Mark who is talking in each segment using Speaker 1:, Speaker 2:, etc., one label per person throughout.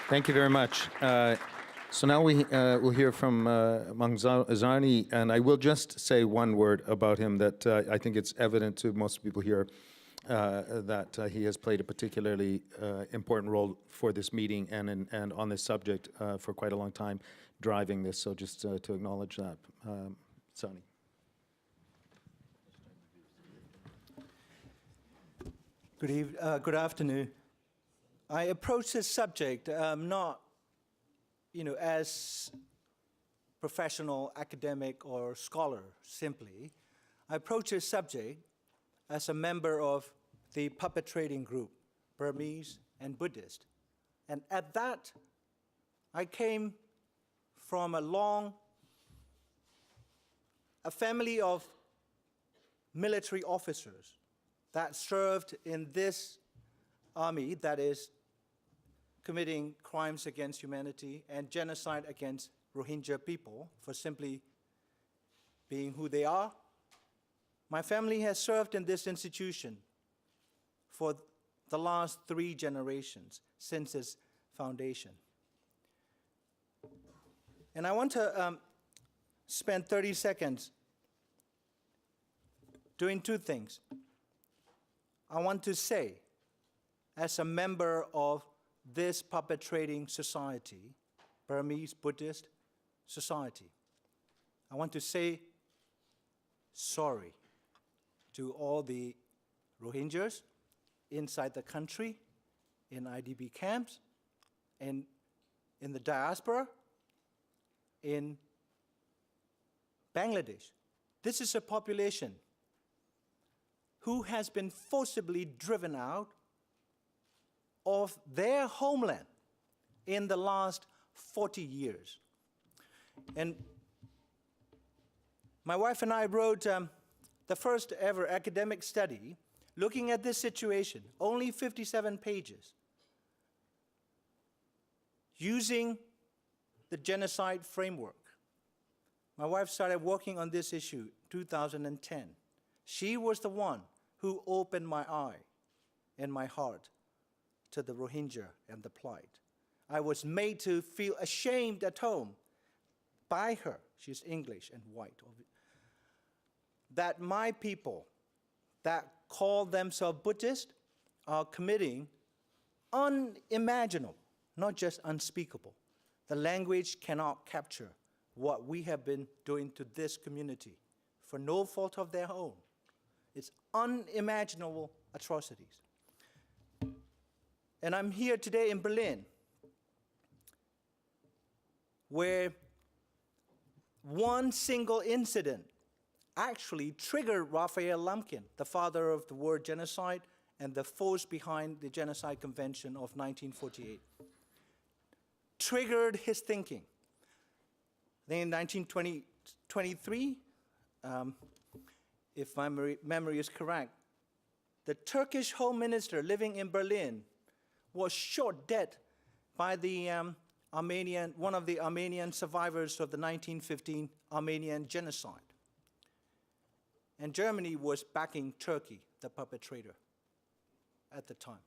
Speaker 1: Thank you very much. So now we will hear from Maung Zarni, and I will just say one word about him that I think it's evident to most people here that he has played a particularly important role for this meeting and on this subject for quite a long time, driving this. So just to acknowledge that. Zarni.
Speaker 2: Good afternoon. I approach this subject not, as professional, academic, or scholar simply. I approach this subject as a member of the puppet trading group, Burmese and Buddhist. And at that, I came from a family of military officers that served in this army that is committing crimes against humanity and genocide against Rohingya people for simply being who they are. My family has served in this institution for the last 3 generations since its foundation. And I want to spend 30 seconds doing 2 things. I want to say, as a member of this puppet trading society, Burmese Buddhist society, I want to say sorry to all the Rohingyas inside the country, in IDP camps, and in the diaspora, in Bangladesh. This is a population who has been forcibly driven out of their homeland in the last 40 years. And my wife and I wrote the first ever academic study looking at this situation, only 57 pages, using the genocide framework. My wife started working on this issue 2010. She was the one who opened my eye and my heart to the Rohingya and the plight. I was made to feel ashamed at home by her, she's English and white, that my people that call themselves Buddhist are committing unimaginable, not just unspeakable. The language cannot capture what we have been doing to this community for no fault of their own. It's unimaginable atrocities. And I'm here today in Berlin, where one single incident actually triggered Raphael Lemkin, the father of the word genocide and the force behind the Genocide Convention of 1948. Triggered his thinking. Then in 1923, if my memory is correct, the Turkish Home Minister living in Berlin was shot dead by the one of the Armenian survivors of the 1915 Armenian genocide. And Germany was backing Turkey, the perpetrator, at the time.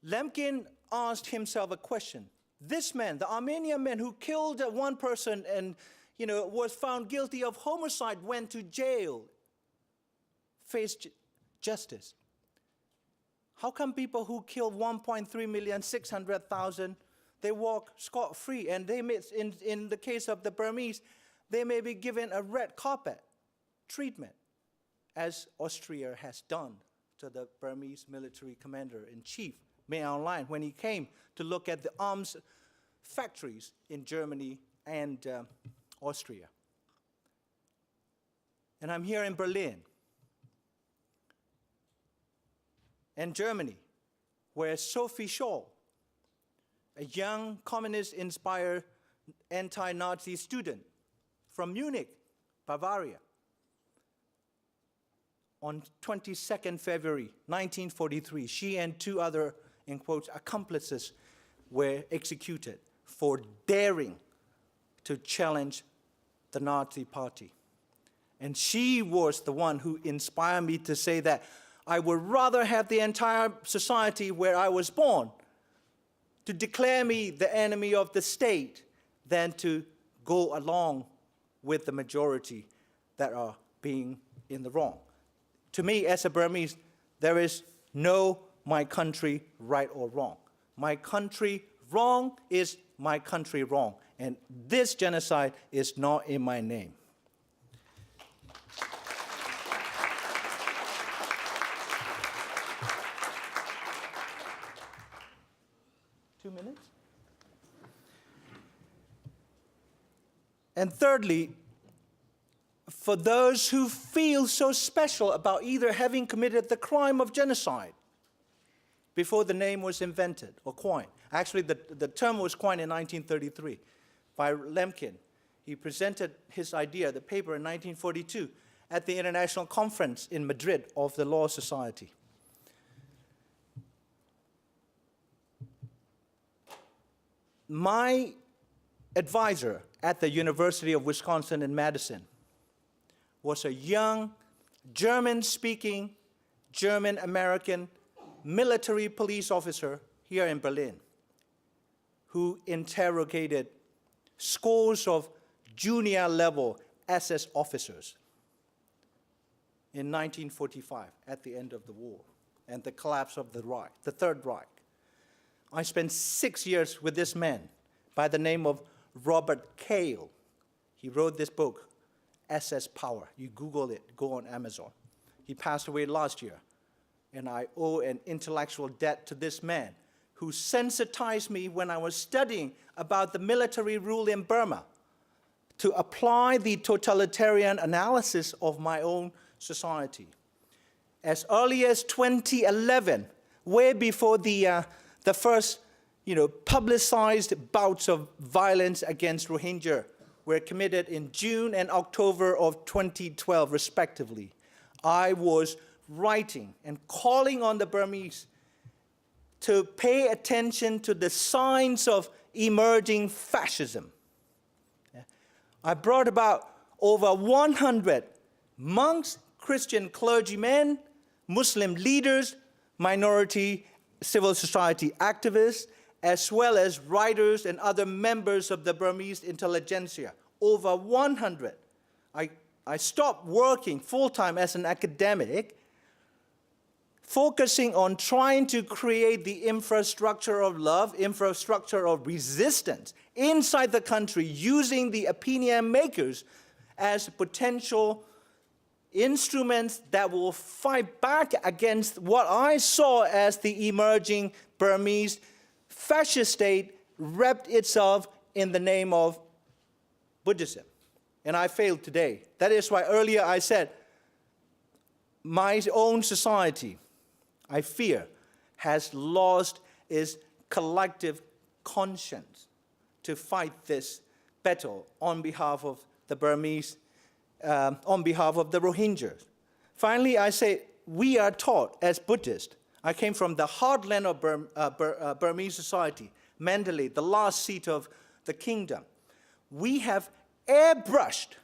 Speaker 2: Lemkin asked himself a question. This man, the Armenian man who killed one person and was found guilty of homicide, went to jail, faced justice. How come people who killed 1.3,600,000, they walk scot-free, and they may, in the case of the Burmese, they may be given a red carpet treatment, as Austria has done to the Burmese military commander-in-chief, Maung Zarni, when he came to look at the arms factories in Germany and Austria. And I'm here in Berlin and Germany, where Sophie Scholl, a young communist-inspired anti-Nazi student from Munich, Bavaria, on 22nd February 1943, she and 2 other, in quotes, accomplices were executed for daring to challenge the Nazi party. And she was the one who inspired me to say that I would rather have the entire society where I was born to declare me the enemy of the state than to go along with the majority that are being in the wrong. To me, as a Burmese, there is no my country right or wrong. My country wrong is my country wrong, and this genocide is not in my name. Two minutes? And thirdly, for those who feel so special about either having committed the crime of genocide before the name was invented or coined. Actually, the term was coined in 1933 by Lemkin. He presented his idea, the paper, in 1942 at the International Conference in Madrid of the Law Society. My advisor at the University of Wisconsin in Madison was a young, German-speaking, German-American military police officer here in Berlin who interrogated scores of junior-level SS officers in 1945 at the end of the war and the collapse of the Reich, the Third Reich. I spent 6 years with this man by the name of Robert Cale. He wrote this book, SS Power. You Google it, go on Amazon. He passed away last year, and I owe an intellectual debt to this man who sensitized me when I was studying about the military rule in Burma to apply the totalitarian analysis of my own society. As early as 2011, way before the first publicized bouts of violence against Rohingya were committed in June and October of 2012, respectively, I was writing and calling on the Burmese to pay attention to the signs of emerging fascism. I brought about over 100 monks, Christian clergymen, Muslim leaders, minority civil society activists, as well as writers and other members of the Burmese intelligentsia. Over 100. I stopped working full-time as an academic, focusing on trying to create the infrastructure of love, infrastructure of resistance inside the country, using the opinion makers as potential instruments that will fight back against what I saw as the emerging Burmese fascist state wrapped itself in the name of Buddhism. And I failed today. That is why earlier I said, my own society, I fear, has lost its collective conscience to fight this battle on behalf of the Burmese, on behalf of the Rohingyas. Finally, I say, we are taught as Buddhists. I came from the heartland of Burmese society, Mandalay, the last seat of the kingdom. We have airbrushed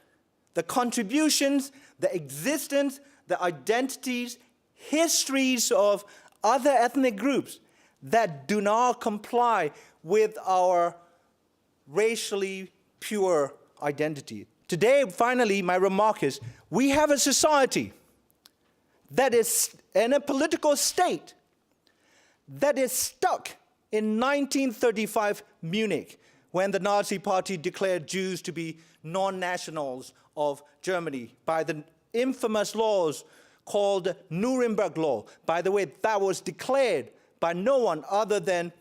Speaker 2: the contributions, the existence, the identities, histories of other ethnic groups that do not comply with our racially pure identity. Today, finally, my remark is, we have a society that is in a political state that is stuck in 1935 Munich, when the Nazi Party declared Jews to be non-nationals of Germany by the infamous laws called Nuremberg Law. By the way, that was declared by no one other than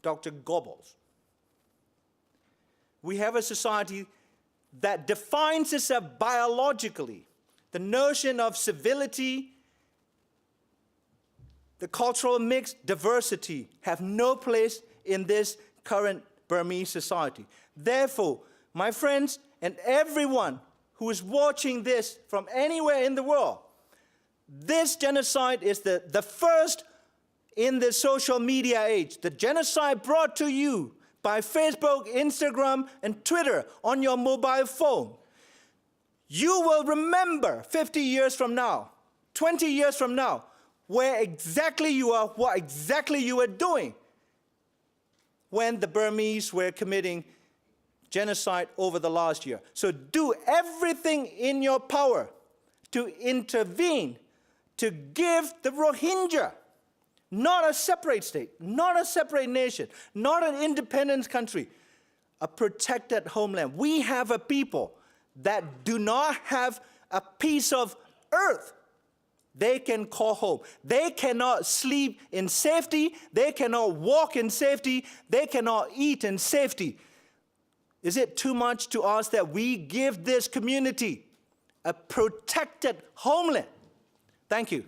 Speaker 2: Dr. Goebbels. We have a society that defines itself biologically. The notion of civility, the cultural mix, diversity have no place in this current Burmese society. Therefore, my friends and everyone who is watching this from anywhere in the world, this genocide is the first in the social media age. The genocide brought to you by Facebook, Instagram, and Twitter on your mobile phone. You will remember 50 years from now, 20 years from now, where exactly you are, what exactly you were doing when the Burmese were committing genocide over the last year. So do everything in your power to intervene, to give the Rohingya, not a separate state, not a separate nation, not an independent country, a protected homeland. We have a people that do not have a piece of earth they can call home. They cannot sleep in safety. They cannot walk in safety. They cannot eat in safety. Is it too much to ask that we give this community a protected homeland? Thank you.